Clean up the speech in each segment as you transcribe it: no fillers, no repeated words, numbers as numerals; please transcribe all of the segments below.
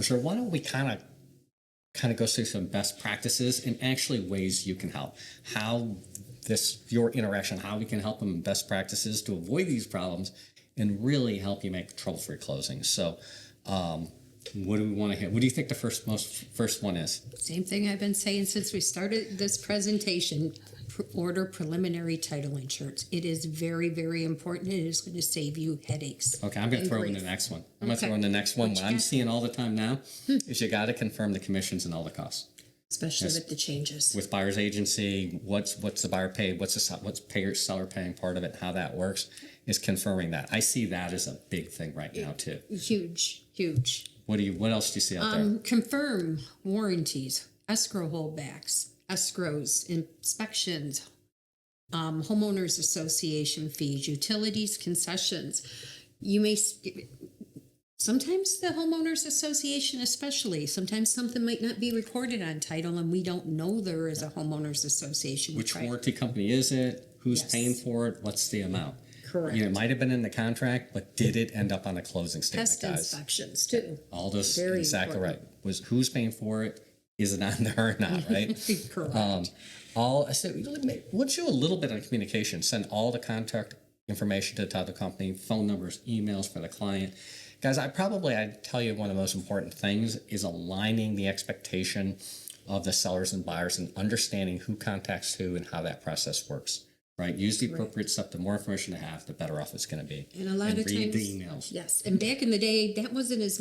sure. Why don't we kind of go through some best practices and actually ways you can help? How your interaction, how we can help them in best practices to avoid these problems and really help you make trouble-free closings. So, what do we want to hear? What do you think the first one is? Same thing I've been saying since we started this presentation. Order preliminary title insurance. It is very, very important. It is going to save you headaches. Okay, I'm going to throw in the next one. I'm going to throw in the next one. What I'm seeing all the time now is you got to confirm the commissions and all the costs. Especially with the changes. With buyer's agency, what's the buyer paid? What's seller paying part of it? How that works is confirming that. I see that as a big thing right now too. Huge. What else do you see out there? Confirm warranties, escrow holdbacks, escrows, inspections, homeowners association fees, utilities, concessions. You may sometimes the homeowners association, especially sometimes something might not be recorded on title, and we don't know there is a homeowners association. Which warranty company is it? Who's paying for it? What's the amount? Correct. It might have been in the contract, but did it end up on a closing statement, Pest guys? inspections too. All those Very exactly important. right. Was who's paying for it? Is it on there or not? Right. Correct. Let's do a little bit on communication. Send all the contact information to the title company, phone numbers, emails for the client. Guys, I'd tell you one of the most important things is aligning the expectation of the sellers and buyers and understanding who contacts who and how that process works. Right? Use the appropriate stuff. The more information they have, the better off it's going to be. And a lot of read times, the emails. Yes. And back in the day, that wasn't as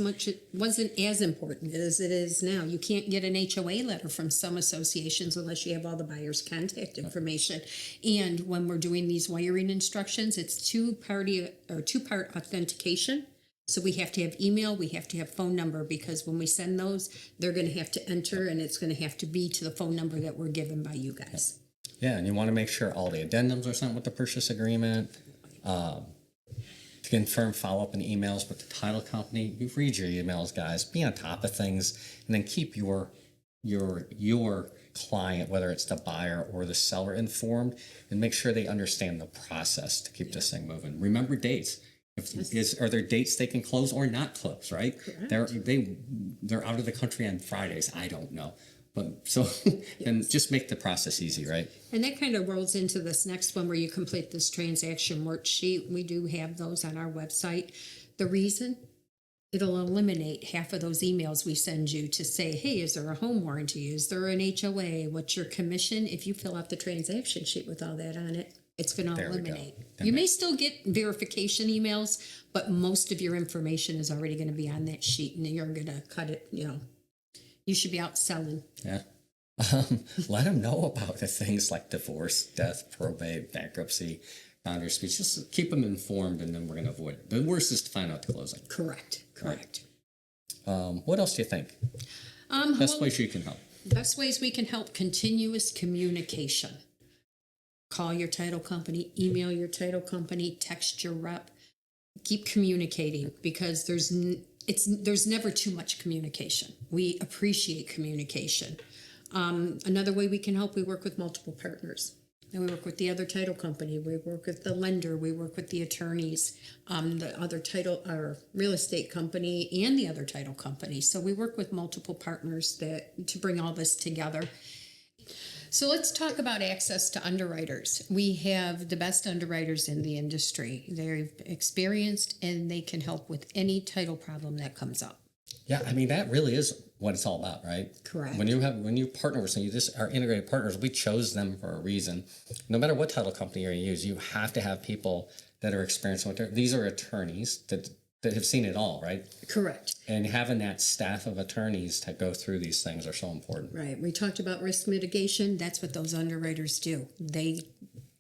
important as it is now. You can't get an HOA letter from some associations unless you have all the buyer's contact information. And when we're doing these wiring instructions, it's two-part authentication. So we have to have email, we have to have phone number, because when we send those, they're going to have to enter, and it's going to have to be to the phone number that we're given by you guys. Yeah, and you want to make sure all the addendums are sent with the purchase agreement. To confirm follow-up in emails with the title company. You read your emails, guys. Be on top of things, and then keep your client, whether it's the buyer or the seller, informed, and make sure they understand the process to keep this thing moving. Remember dates. Are there dates they can close or not close? Right? Correct. They're out of the country on Fridays. I don't know. But so, and just make the process easy, right? And that kind of rolls into this next one where you complete this transaction worksheet. We do have those on our website. The reason, it'll eliminate half of those emails we send you to say, hey, is there a home warranty? Is there an HOA? What's your commission? If you fill out the transaction sheet with all that on it, it's going to eliminate. You may still get verification emails, but most of your information is already going to be on that sheet, and you're going to cut it, You should be out selling. Yeah. Let them know about the things like divorce, death, probate, bankruptcy, founder speech. Just keep them informed, and then we're going to avoid it. The worst is to find out the closing. Correct. What else do you think? Best ways you can help. Best ways we can help: continuous communication. Call your title company, email your title company, text your rep. Keep communicating, because there's never too much communication. We appreciate communication. Another way we can help, we work with multiple partners. And we work with the other title company, we work with the lender, we work with the attorneys, the other title or real estate company, and the other title company. So we work with multiple partners to bring all this together. So let's talk about access to underwriters. We have the best underwriters in the industry. They're experienced, and they can help with any title problem that comes up. Yeah, I mean, that really is what it's all about, right? Correct. When you partner with someone, our integrated partners, we chose them for a reason. No matter what title company you use, you have to have people that are experienced. These are attorneys that have seen it all, right? Correct. And having that staff of attorneys to go through these things are so important. Right. We talked about risk mitigation. That's what those underwriters do. They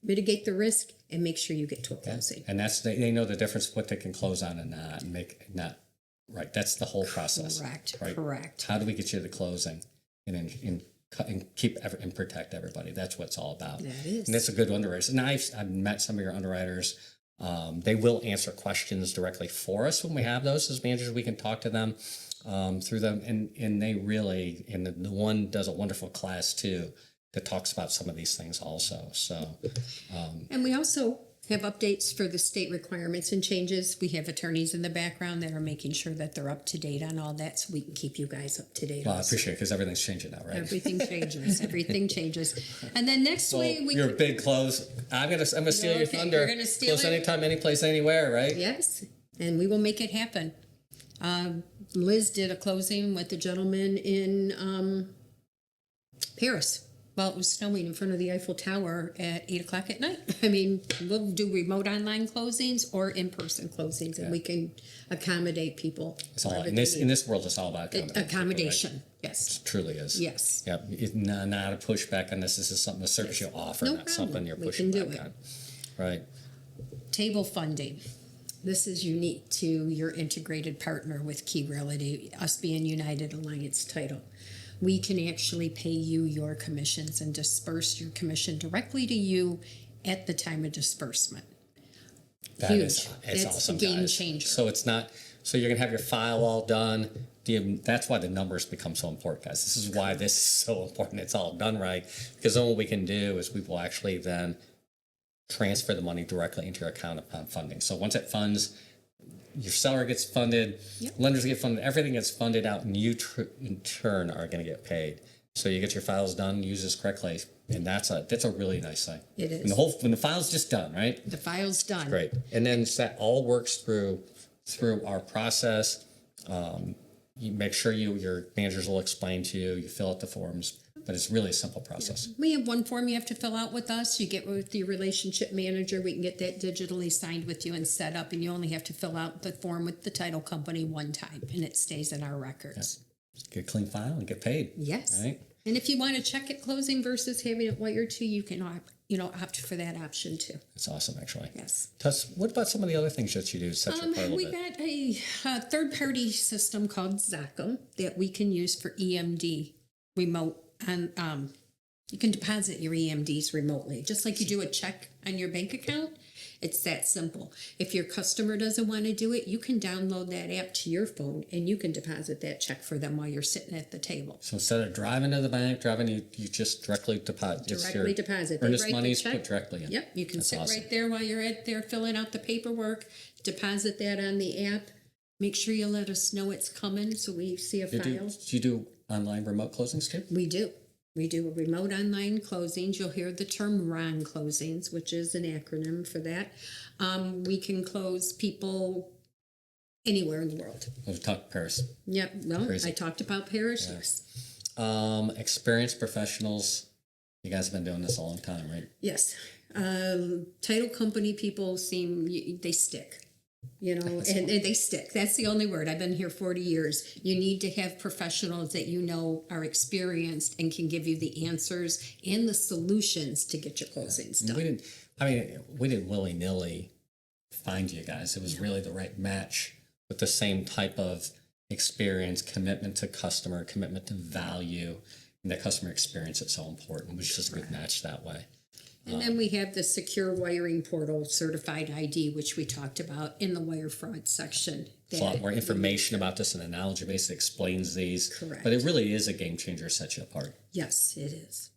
mitigate the risk and make sure you get to a closing. And they know the difference what they can close on and not, and make not right. That's the whole process. Correct. Right? Correct. How do we get you to the closing and keep and protect everybody? That's what it's all about. That is. And that's a good underwriter. And I've met some of your underwriters. They will answer questions directly for us when we have those as managers. We can talk to them through them, and they really, and the one does a wonderful class too that talks about some of these things also. So, and we also have updates for the state requirements and changes. We have attorneys in the background that are making sure that they're up to date on all that, so we can keep you guys up to date. Well, I also. appreciate it because everything's changing now, right? Everything changes. Everything changes. And then next So week we your big close. I'm gonna steal your Okay, thunder. you're gonna steal Close it? anytime, any place, anywhere, right? yes, and we will make it happen. Liz did a closing with a gentleman in Paris. Well, it was snowing in front of the Eiffel Tower at 8 o'clock at night. I mean, we'll do remote online closings or in-person closings, and we can accommodate people. It's all wherever in they this need. world. It's all about Accommodation. Right? Yes. It truly is. Yes. Yep. Not a pushback on this. This is something, a service you offer, No not something problem. you're We pushing can do back it. on. Right. Table funding. This is unique to your integrated partner with Key Realty, us being United Alliance Title. We can actually pay you your commissions and disperse your commission directly to you at the time of disbursement. That Huge. is, it's That's awesome, a game guys. changer. So it's not. So you're gonna have your file all done. That's why the numbers become so important, guys. This is why this is so important. It's all done right, because then what we can do is we will actually then transfer the money directly into your account upon funding. So once it funds, your seller gets funded, lenders get funded, everything gets funded out, and you in turn are going to get paid. So you get your files done, use this correctly, and that's a really nice thing. It is. And when the file's just done, right? The file's done. Great. And then that all works through our process. You make sure your managers will explain to you. You fill out the forms, but it's really a simple process. We have one form you have to fill out with us. You get with your relationship manager. We can get that digitally signed with you and set up, and you only have to fill out the form with the title company one time, and it stays in our records. Get a clean file and get paid. Yes. Right. And if you want to check at closing versus having it wired to, you can opt for that option too. It's awesome, actually. Yes. Tess, what about some of the other things that you do to set you apart a little We bit? got a third-party system called Zachem that we can use for EMD remote, and you can deposit your EMDs remotely, just like you do a check on your bank account. It's that simple. If your customer doesn't want to do it, you can download that app to your phone and you can deposit that check for them while you're sitting at the table. So instead of driving to the bank, you just directly deposit. Directly deposit. They Earnest write the money's check. put directly in. Yep, you can That's sit awesome. right there while you're at there filling out the paperwork, deposit that on the app. Make sure you let us know it's coming so we see a Do file. you do online remote closings too? We do. We do remote online closings. You'll hear the term RON closings, which is an acronym for that. We can close people anywhere in the world. Let's talk Paris. Yep. Well, Crazy. I talked about Paris. Yes. Experienced professionals. You guys have been doing this a long time, right? Yes. Title company people they stick. And they stick. That's the only word. I've been here 40 years. You need to have professionals that are experienced and can give you the answers and the solutions to get your closings done. We didn't willy-nilly find you guys. It was really the right match with the same type of experience, commitment to customer, commitment to value, and that customer experience is so important. It was just a good match that way. And then we have the secure wiring portal certified ID, which we talked about in the wire fraud section. There's a lot more information about this, and analogy basically explains these. Correct. But it really is a game changer, sets you apart. Yes, it is.